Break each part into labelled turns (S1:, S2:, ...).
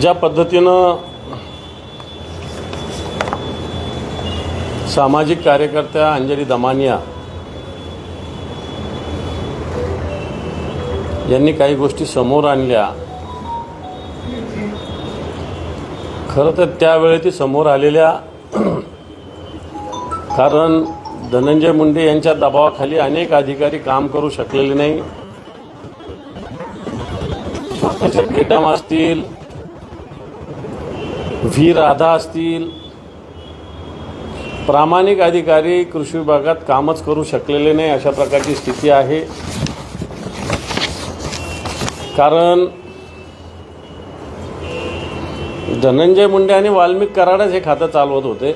S1: ज्या पद्धतीनं सामाजिक कार्यकर्त्या अंजली दमानिया यांनी काही गोष्टी समोर आणल्या, खरं तर त्यावेळी ती समोर आलेल्या कारण धनंजय मुंडे यांच्या दबावाखाली अनेक अधिकारी काम करू शकलेले नाही। केटाम असतील, व्ही राधा असतील, प्रामाणिक अधिकारी कृषी विभागात कामच करू शकलेले नाही, अशा प्रकारची स्थिती आहे। कारण धनंजय मुंडे आणि वाल्मिक कराडच हे खातं चालवत होते।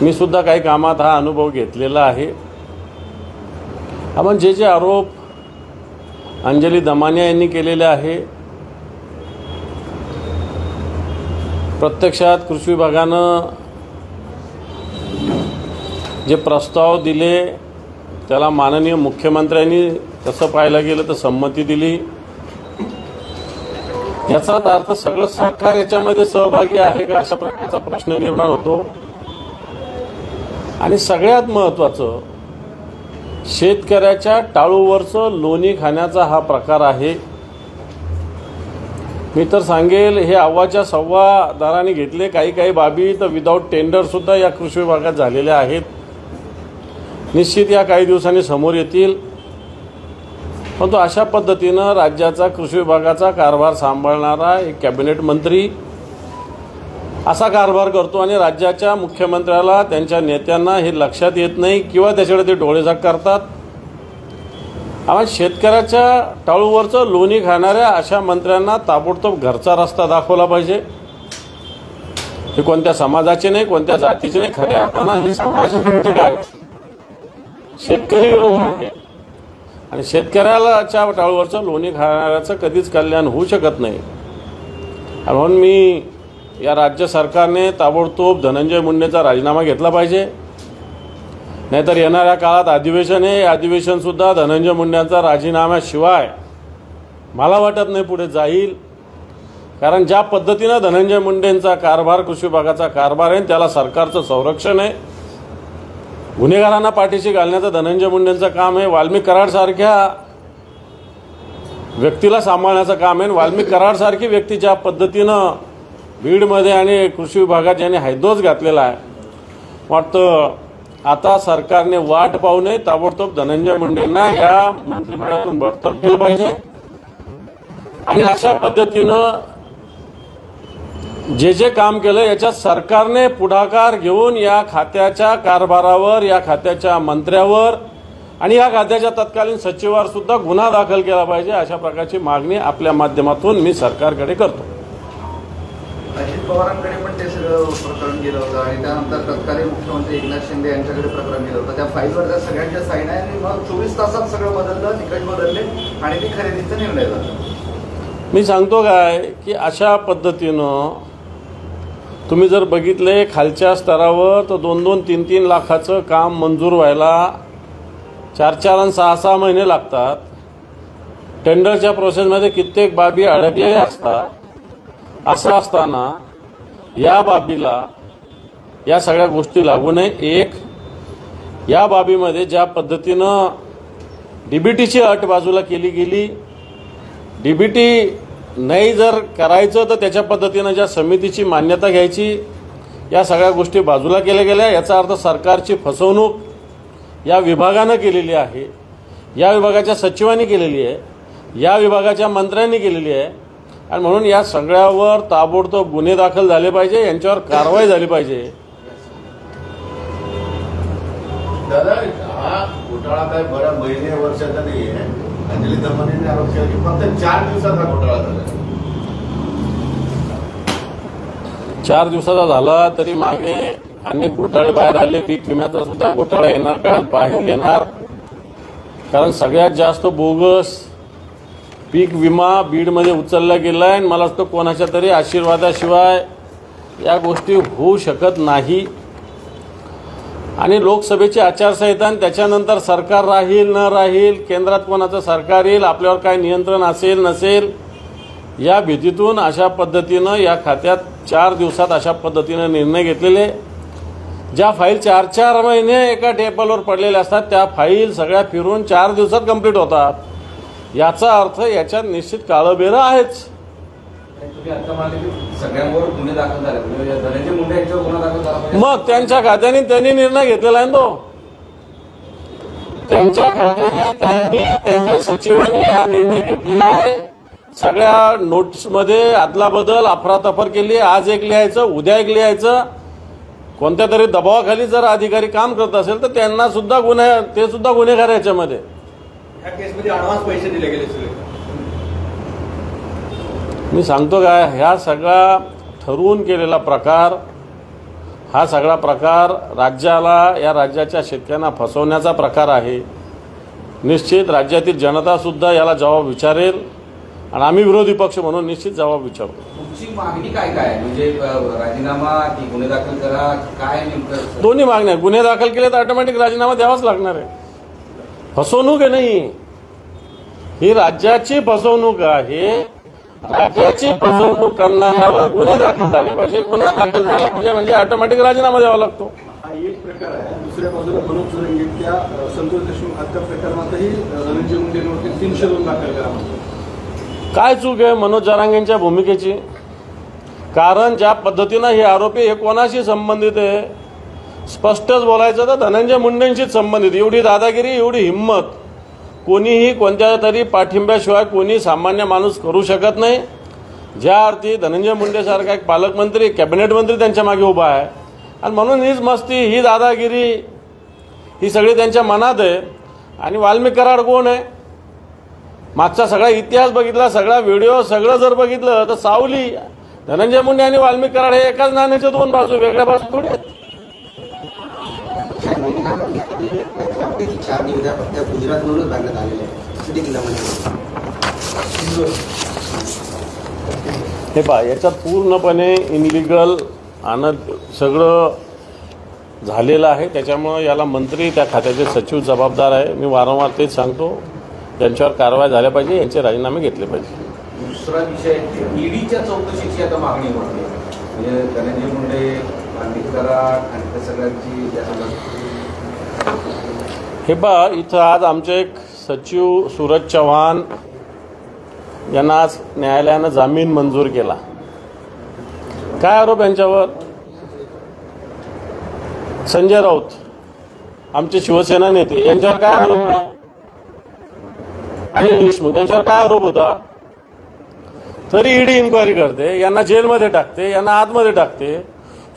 S1: मी सुद्धा काही कामात हा अनुभव घेतलेला आहे। आपण जे आरोप अंजली दमानिया यांनी केलेले आहे, प्रत्यक्षात कृषी विभागानं जे प्रस्ताव दिले त्याला माननीय मुख्यमंत्र्यांनी तसं पाहायला गेलं तर संमती दिली। याचा अर्थ सगळं सरकार याच्यामध्ये सहभागी आहे का अशा प्रकारचा प्रश्न निर्माण होतो। आणि सगळ्यात महत्त्वाचं, शेतकऱ्याच्या टाळूवरचं लोणी खाण्याचा हा प्रकार आहे। मी तर सांगेल, हे अव्वाच्या सव्वा दराने घेतले काही बाबी तर विदाऊट टेंडर सुद्धा या कृषी विभागात झालेल्या आहेत। निश्चित या काही दिवसांनी समोर येतील। परंतु अशा पद्धतीनं राज्याचा कृषी विभागाचा कारभार सांभाळणारा एक कॅबिनेट मंत्री असा कारभार करतो आणि राज्याच्या मुख्यमंत्र्याला, त्यांच्या नेत्यांना हे लक्षात येत नाही किंवा त्याच्याकडे ते डोळेझाक करतात। आपण शेतकऱ्याच्या टाळूवरचं लोणी खाणाऱ्या अशा मंत्र्यांना ताबडतोब घरचा रस्ता दाखवला पाहिजे। हे कोणत्या समाजाचे नाही, कोणत्या जातीचे नाही, खऱ्या अर्थानं हे समाजाचे आहे, शेतकरी आहे। आणि शेतकऱ्याच्या टाळूवरचं लोणी खाणाऱ्याचं कधीच कल्याण होऊ शकत नाही। म्हणून मी या राज्य सरकारने ताबडतोब धनंजय मुंडेचा राजीनामा घेतला पाहिजे, नाहीतर येणाऱ्या काळात अधिवेशन आहे, अधिवेशन सुद्धा धनंजय मुंडेंचा राजीनाम्याशिवाय मला वाटत नाही पुढे जाईल। कारण ज्या पद्धतीनं धनंजय मुंडेंचा कारभार, कृषी विभागाचा कारभार आहे, त्याला सरकारचं संरक्षण आहे। गुन्हेगारांना पाठीशी घालण्याचं धनंजय मुंडेंचं काम आहे। वाल्मिक कराड सारख्या व्यक्तीला सांभाळण्याचं काम आहे। वाल्मिक कराड सारखी व्यक्ती ज्या पद्धतीनं बीडमध्ये आणि कृषी विभागात ज्याने हैदोस घातलेला आहे, वाटतं आता सरकारने वाट पाहू नये, ताबडतोब धनंजय मुंडेंना या मंत्रिमंडळातून बडतर्फ केलं पाहिजे। आणि अशा पद्धतीनं जे काम केलं याच्यात सरकारने पुढाकार घेऊन या खात्याच्या कारभारावर, या खात्याच्या मंत्र्यावर आणि या खात्याच्या तत्कालीन सचिवावर सुद्धा गुन्हा दाखल केला पाहिजे, अशा प्रकारची मागणी आपल्या माध्यमातून मी सरकारकडे करतो।
S2: अजित पवारांकडे पण ते सगळं प्रकरण गेलं होतं आणि त्यानंतर तत्कालीन मुख्यमंत्री एकनाथ शिंदे यांच्याकडे प्रकरण गेलं होतं। त्या फाईलवर त्या सगळ्यांच्या साईन आहे आणि मग 24 तासात सगळं बदललं, निकष बदलले आणि ती खरेदीचा निर्णय झाला।
S1: मी सांगतो काय की अशा पद्धतीनं तुम्ही जर बघितले खालच्या स्तरावर तर 2-2, 3-3 लाखाचं काम मंजूर व्हायला 4-4 आणि 6-6 महिने लागतात। टेंडरच्या प्रोसेसमध्ये कित्येक बाबी अडकलेल्या असतात। असं असताना या बाबीला या सगळ्या गोष्टी लागू नये। एक, या बाबीमध्ये ज्या पद्धतीनं डीबीटीची अट बाजूला केली गेली, डीबीटी नाही जर करायचं तर त्याच्या पद्धतीनं ज्या समितीची मान्यता घ्यायची, या सगळ्या गोष्टी बाजूला केल्या गेल्या। याचा अर्थ सरकारची फसवणूक या विभागानं केलेली आहे, या विभागाच्या सचिवांनी केलेली आहे, या विभागाच्या मंत्र्यांनी केलेली आहे। आणि म्हणून या सगळ्यावर ताबडतोब गुन्हे दाखल झाले पाहिजे, यांच्यावर कारवाई झाली पाहिजे।
S3: दादा, हा घोटाळा काय बऱ्या महिने वर्षाचा नाही आहे। अंजली दमानियाने आरोप केला की फक्त 4 दिवसात हा घोटाळा झाला।
S1: 4 दिवसाचा झाला तरी मागे अनेक घोटाळे बाहेर आले। पीक विम्याचा सुद्धा घोटाळा येणार का बाहेर येणार, कारण सगळ्यात जास्त बोगस पीक विमा बीडमध्ये उचलला गेला आहे। मला वाटतं कोणाच्या तरी आशीर्वादाशिवाय या गोष्टी होऊ शकत नाही। आणि लोकसभेची आचारसंहिता आणि त्याच्यानंतर सरकार राहील न राहील, केंद्रात कोणाचं सरकार येईल, आपल्यावर काय नियंत्रण असेल नसेल, या भीतीतून अशा पद्धतीनं या खात्यात 4 दिवसात अशा पद्धतीनं निर्णय घेतलेले. ज्या फाईल 4-4 महिने एका टेबलवर पडलेल्या असतात त्या फाईल सगळ्या फिरून 4 दिवसात कंप्लीट होतात. याचा अर्थ याच्यात निश्चित काळबेरं आहेच.
S4: तुम्ही आता म्हणाले की सगळ्यांवर गुन्हे दाखल झाले, धनंजय मुंडे यांच्यावर गुन्हा दाखल झाला,
S1: मग त्यांच्या खात्याने त्यांनी निर्णय घेतलेला आहे तो. त्यांच्या खात्याने त्यांच्या सचिवांनी हा निर्णय घेतलेला आहे. सगळ्या नोट्समध्ये अदलाबदल अफरातफर केली. आज एक लिहायचं, उद्या एक लिहायचं. कोणत्या तरी दबावाखाली जर अधिकारी काम करत असेल तर त्यांना सुद्धा ते सुद्धा गुन्हेगार याच्यामध्ये.
S4: ह्या केसमध्ये ऍडव्हान्स पैसे दिले गेले सगळे.
S1: मी सांगतो काय, ह्या सगळा ठरवून केलेला प्रकार, हा सगळा प्रकार राज्याला, या राज्याच्या शेतकऱ्यांना फसवण्याचा प्रकार आहे. निश्चित राज्यातील जनतासुद्धा याला जबाब विचारेल आणि आम्ही विरोधी पक्ष म्हणून निश्चित जबाब विचारू.
S4: तुमची मागणी काय काय, म्हणजे राजीनामा की गुन्हे दाखल करा, काय नेमकं?
S1: दोन्ही मागण्या. गुन्हे दाखल केले तर ऑटोमॅटिक राजीनामा द्यावाच लागणार आहे. फसवणूक आहे नाही ही, राज्याची फसवणूक आहे. राज्याची फसवणूक करणाऱ्यावर गुन्हे दाखल झाले पाहिजे. गुन्हा दाखल झाला पाहिजे म्हणजे ऑटोमॅटिक राजीनामा द्यावा लागतो.
S5: हा एक प्रकार आहे. दुसऱ्या बाजूला मनोज जरंगे त्या संतोष देशमुख हत्या प्रकरणातही धनंजय मुंडेंवरती 302 दाखल करा.
S1: काय चूक आहे मनोज जरांगेंच्या भूमिकेची? कारण ज्या पद्धतीनं हे आरोपी हे कोणाशी संबंधित आहे, स्पष्टच बोलायचं तर धनंजय मुंडेंशीच संबंधित. एवढी दादागिरी, एवढी हिंमत कोणीही कोणत्या तरी पाठिंब्याशिवाय कोणी सामान्य माणूस करू शकत नाही. ज्या अर्थी धनंजय मुंडेसारखा एक पालकमंत्री, कॅबिनेट मंत्री त्यांच्या मागे उभा आहे आणि म्हणून हीच मस्ती, ही दादागिरी, ही सगळी त्यांच्या मनात आहे. आणि वाल्मिक कराड कोण आहे? मागचा सगळा इतिहास बघितला, सगळा व्हिडिओ सगळं जर बघितलं तर सावली, धनंजय मुंडे आणि वाल्मिक कराड हे एकाच नाण्याच्या 2 बाजू, वेगळ्या बाजू थोडी आहेत.
S6: गुजरातमधूनच बांधण्यात आलेले आहे.
S1: हे पहा, याच्यात पूर्णपणे इनलिगल आणि सगळं झालेलं आहे. त्याच्यामुळं याला मंत्री, त्या खात्याचे सचिव जबाबदार आहे. मी वारंवार तेच सांगतो, यांच्यावर कारवाई झाल्या पाहिजे, यांचे राजीनामे घेतले पाहिजे.
S4: दुसरा विषय ईडीच्या चौकशीची आता मागणी होते. म्हणजे धनंजय मुंडे, वाल्मिक कराड आणि त्या सगळ्यांची.
S1: हे पहा, इथं आज आमचे एक सचिव सूरज चव्हाण यांना आज न्यायालयानं जामीन मंजूर केला. काय आरोप यांच्यावर? संजय राऊत आमचे शिवसेना नेते, यांच्यावर काय आरोप आहे? अनिल देशमुख यांच्यावर काय आरोप होता? तरी ईडी इन्क्वायरी करते, यांना जेलमध्ये टाकते, यांना आतमध्ये टाकते.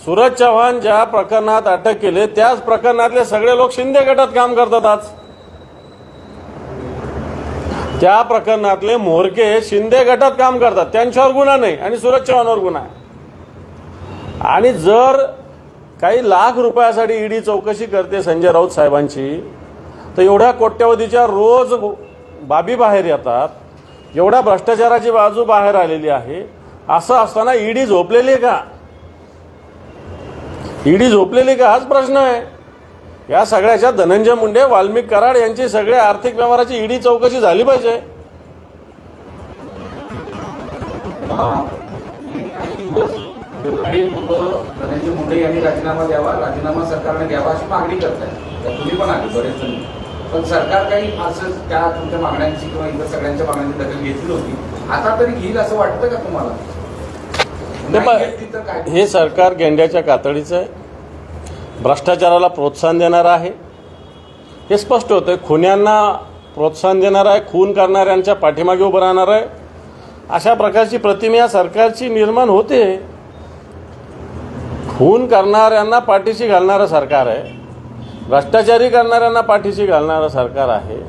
S1: सूरज चव्हाण ज्या प्रकरणात अटक केले त्याच प्रकरणातले सगळे लोक शिंदे गटात काम करतात. आज त्या प्रकरणातले म्होरके शिंदे गटात काम करतात, त्यांच्यावर गुन्हा नाही आणि सूरज चव्हाणवर गुन्हा आहे. आणि जर काही लाख रुपयासाठी ईडी चौकशी करते संजय राऊत साहेबांची, तर एवढ्या कोट्यवधीच्या रोज बाबी बाहेर येतात, एवढ्या भ्रष्टाचाराची बाजू बाहेर आलेली आहे. असं असताना ईडी झोपलेली आहे का? ईडी झोपलेली का हाच प्रश्न आहे. या सगळ्याच्या धनंजय मुंडे, वाल्मिक कराड यांची सगळ्या आर्थिक व्यवहाराची ईडी चौकशी झाली पाहिजे.
S4: धनंजय मुंडे यांनी राजीनामा द्यावा, राजीनामा सरकारने द्यावा अशी मागणी करताय. तुम्ही पण आले बरेच जण, पण सरकार काही असं त्या तुमच्या मागण्यांची किंवा इतर सगळ्यांच्या मागण्यांची दखल घेतली होती. आता तरी घेईल असं वाटतं का तुम्हाला?
S1: हे सरकार गेंड्याच्या कातडीचं आहे, भ्रष्टाचाराला प्रोत्साहन देणार आहे, हे स्पष्ट होतंय. खुन्यांना प्रोत्साहन देणार आहे, खून करणाऱ्यांच्या पाठीमागे उभं राहणार आहे. अशा प्रकारची प्रतिमा या सरकारची निर्माण होते. खून करणाऱ्यांना पाठीशी घालणारं सरकार आहे, भ्रष्टाचारी करणाऱ्यांना पाठीशी घालणारं सरकार आहे,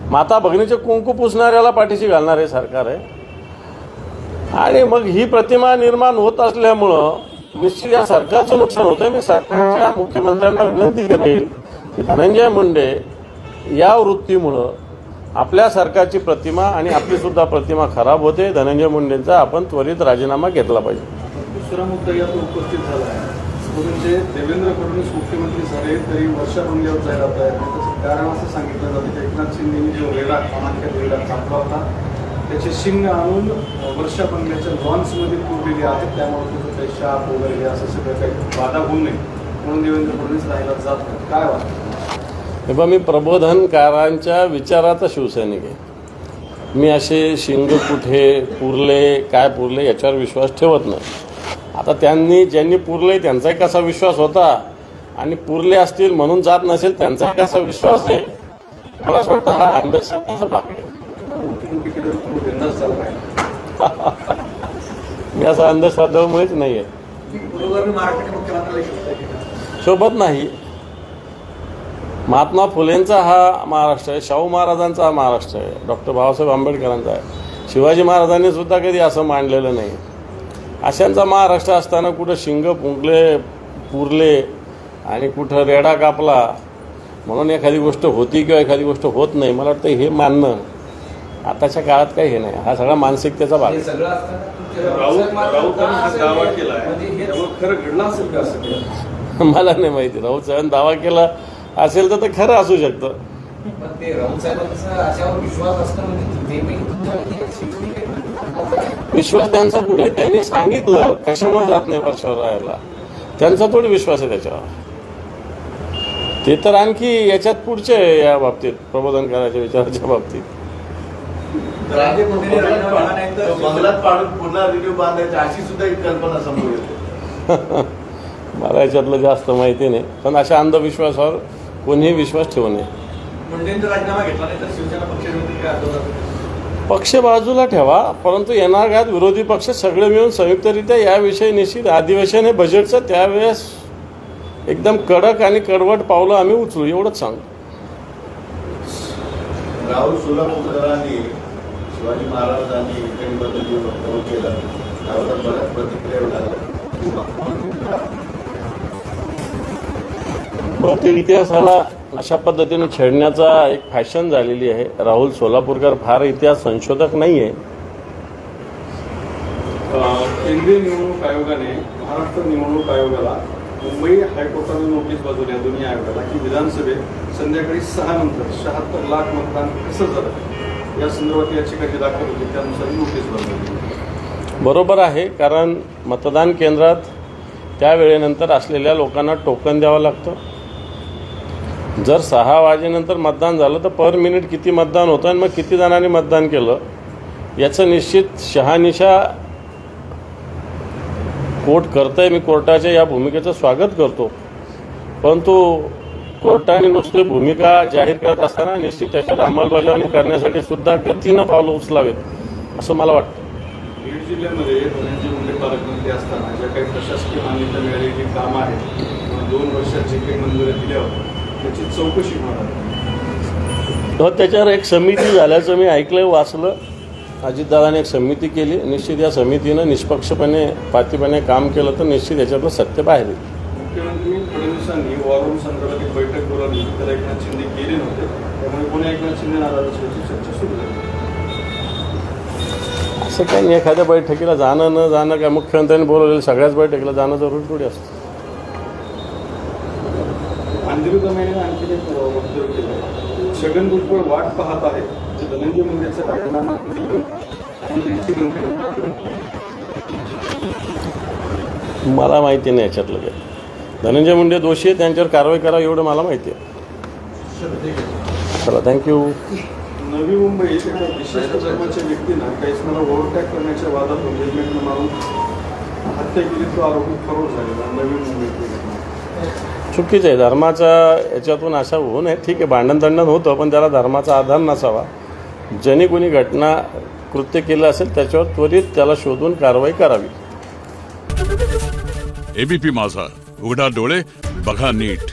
S1: माता भगिनीचे कुंकू पुसणाऱ्याला पाठीशी घालणारे सरकार आहे. आणि मग ही प्रतिमा निर्माण होत असल्यामुळं निश्चित या सरकारचं नुकसान होतं. मी सरकारच्या मुख्यमंत्र्यांना विनंती करेल की धनंजय मुंडे या वृत्तीमुळं आपल्या सरकारची प्रतिमा आणि आपली सुद्धा प्रतिमा खराब होते. धनंजय मुंडेंचा आपण त्वरित राजीनामा घेतला पाहिजे.
S5: दुसरा मुद्दा यात उपस्थित झाला आहे, म्हणजे देवेंद्र फडणवीस मुख्यमंत्री झाले तरी वर्षा बंगल्यावर जायला तयार नाही. त्याचं कारण असं सांगितलं जातं की एकनाथ शिंदेनी जो रेडा कामांच्या रेडा छापला होता त्याचे शिंग आणून वर्षा बंगल्याच्या लॉन्समध्ये पुरलेले आहेत, त्यामुळे तिथं काही शाप वगैरे असं सगळं काही बाधा होऊ नये म्हणून देवेंद्र फडणवीस राहायला जात नाही. काय वाटतं?
S1: हे बघा, मी प्रबोधनकारांच्या विचाराचा शिवसैनिक आहे. मी असे शिंग कुठे पुरले काय पुरले याच्यावर विश्वास ठेवत नाही. आता ज्यांनी पुरले त्यांचाही कसा विश्वास होता आणि पुरले असतील म्हणून जात नसेल त्यांचा कसा विश्वास आहे, मला असं वाटतं हा अंधश्रद्धाचा भाग आहे. मी असा अंधश्रद्धामुळेच नाही आहे, शोभत नाही. महात्मा फुलेंचा हा महाराष्ट्र आहे, शाहू महाराजांचा हा महाराष्ट्र आहे, डॉक्टर बाबासाहेब आंबेडकरांचा आहे. शिवाजी महाराजांनी सुद्धा कधी असं मांडलेलं नाही. अशांचा महाराष्ट्र असताना कुठं शिंग पुरले आणि कुठं रेडा कापला म्हणून एखादी गोष्ट होती किंवा एखादी गोष्ट होत नाही, मला वाटतं हे मानणं आताच्या काळात काही हे नाही. हा सगळा मानसिकतेचा भाग आहे.
S5: दावा केलाय खरं घडलं असेल का असं?
S1: मला नाही माहिती. राऊत साहेबांनी दावा केला असेल तर खरं असू शकतं. विश्वास त्यांचा कुठे, त्यांनी सांगितलं कशामुळे जात नाही वर्षावर राहायला, त्यांचा थोडी विश्वास आहे त्याच्यावर. ते तर आणखी याच्यात पुढचे या बाबतीत, प्रबोधन करायच्या विचाराच्या बाबतीत.
S3: बंगल्यात पाडून पुन्हा रिन्यू बांधायची अशी सुद्धा एक कल्पना समोर येते.
S1: मला याच्यातलं जास्त माहिती नाही, पण अशा अंधविश्वासावर कोणीही विश्वास ठेवू नये.
S5: राजीनामा घेतला नाही तर शिवसेना
S1: पक्ष बाजूला ठेवा, परंतु येणाऱ्या काळात विरोधी पक्ष सगळे मिळून संयुक्तरित्या याविषयी निश्चित अधिवेशन हे बजेटचं त्यावेळेस एकदम कडक आणि कडवट पावलं आम्ही उचलू, एवढंच सांगतो.
S3: राहुल सोलापूरकरांनी शिवाजी महाराजांनी इकडे जे वक्तव्य केलं त्यावर बऱ्याच प्रतिक्रिया मिळाल्या.
S1: भारतीय इतिहासाला अशा पद्धतीने छेडण्याचा एक फॅशन झालेली आहे. राहुल सोलापूरकर फार इतिहास संशोधक नाही आहे.
S5: केंद्रीय निवडणूक आयोगाने महाराष्ट्र निवडणूक आयोगाला मुंबई हायकोर्टाने नोटीस बजावली आहे दोन्ही आयोगाला की विधानसभेत संध्याकाळी 6 नंतर 76 लाख मतदान कसं झालं या संदर्भात याचिका जी दाखल होती त्यानुसार नोटीस बजावली.
S1: बरोबर आहे, कारण मतदान केंद्रात त्या वेळेनंतर असलेल्या लोकांना टोकन द्यावं लागतं. जर 6 वाजेनंतर मतदान झालं तर पर मिनिट किती मतदान होतं आणि मग किती जणांनी मतदान केलं याचं निश्चित शहानिशा कोर्ट करतंय. मी कोर्टाच्या या भूमिकेचं स्वागत करतो, परंतु कोर्टाने नुसती भूमिका जाहीर करत असताना निश्चित त्याच्यात अंमलबजावणी करण्यासाठी सुद्धा गतीनं पावलं उचलावेत असं मला वाटतं.
S5: बीड जिल्ह्यामध्ये धनंजय मुंडे पालकमंत्री असताना ज्या काही प्रशासकीय मान्यता मिळालेली कामं आहेत किंवा 2 वर्षात जे काही मंजुऱ्या दिल्या होत्या त्याची चौकशी होणार.
S1: त्याच्यावर एक समिती झाल्याचं मी ऐकलं, वाचलं. अजितदादाने एक समिती केली. निश्चित या समितीनं निष्पक्षपणे पातीपणे काम केलं तर निश्चित याच्यातलं सत्य बाहेर येईल.
S5: मुख्यमंत्री फडणवीसांनी वॉर रूम संदर्भात एक बैठक बोलावली तर एकनाथ शिंदे गेले नव्हते, त्यामुळे पुन्हा एकनाथ शिंदे नाराज असल्याची चर्चा सुरू झाली.
S1: असं काही नाही, एखाद्या बैठकीला जाणं न जाणं काय मुख्यमंत्र्यांनी बोलवलेलं सगळ्याच बैठकीला जाणं जरूर थोडी असतं.
S5: अंजली दमाईने आणखी एक वक्तव्य केलं, छगन भुजबळ वाट पाहत आहे धनंजय मुंडेचं राजीनामा.
S1: मला माहिती नाही याच्यातलं काय. धनंजय मुंडे दोषी आहे, त्यांच्यावर कारवाई करावी एवढं मला माहिती आहे. चला, थँक्यू.
S5: नवी मुंबईत एका विशिष्ट धर्माच्या व्यक्तीनं कैसनाला ओव्हरटॅक करण्याच्या वादात हेल्मेटनं मारून हत्या केली, तो आरोपी फरार झालेला. नवी मुंबईत
S1: चुकीचं आहे. धर्माचा याच्यातून असा होऊ नये. ठीक आहे, भांडण होतं, पण त्याला धर्माचा आधार नसावा. ज्यांनी कोणी घटना कृत्य केलं असेल त्याच्यावर त्वरित त्याला शोधून कारवाई करावी.
S7: एबीपी माझा, उघडा डोळे बघा नीट.